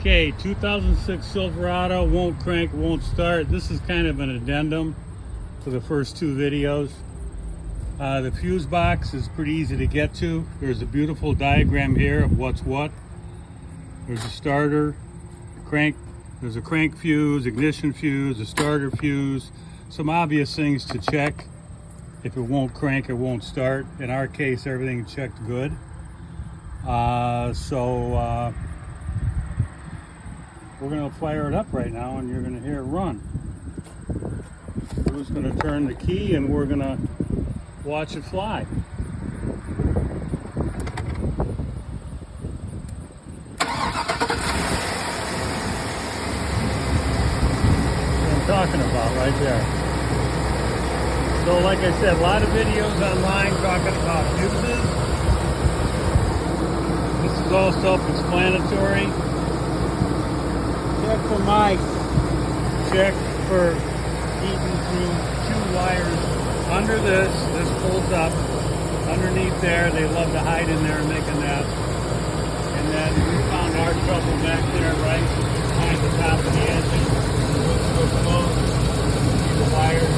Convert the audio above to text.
Okay, 2006 Silverado, won't crank, won't start. This is kind of an addendum to the first two videos. The fuse box is pretty easy to get to. There's a beautiful diagram here of what's what. There's a starter, crank, there's a crank fuse, ignition fuse, a starter fuse, some obvious things to check. If it won't crank, it won't start. In our case, everything checked good. We're going to fire it up right now and you're going to hear it run. We're just going to turn the key and we're going to watch it fly. What I'm talking about right there. So like I said, a lot of videos online talking about fuses. This is all self-explanatory. Check for mic. Check for eating through two wires under this. This pulls up. Underneath there, they love to hide in there and make a nest. And then we found our trouble back there, right behind the top of the engine. It looks so close. You see the wires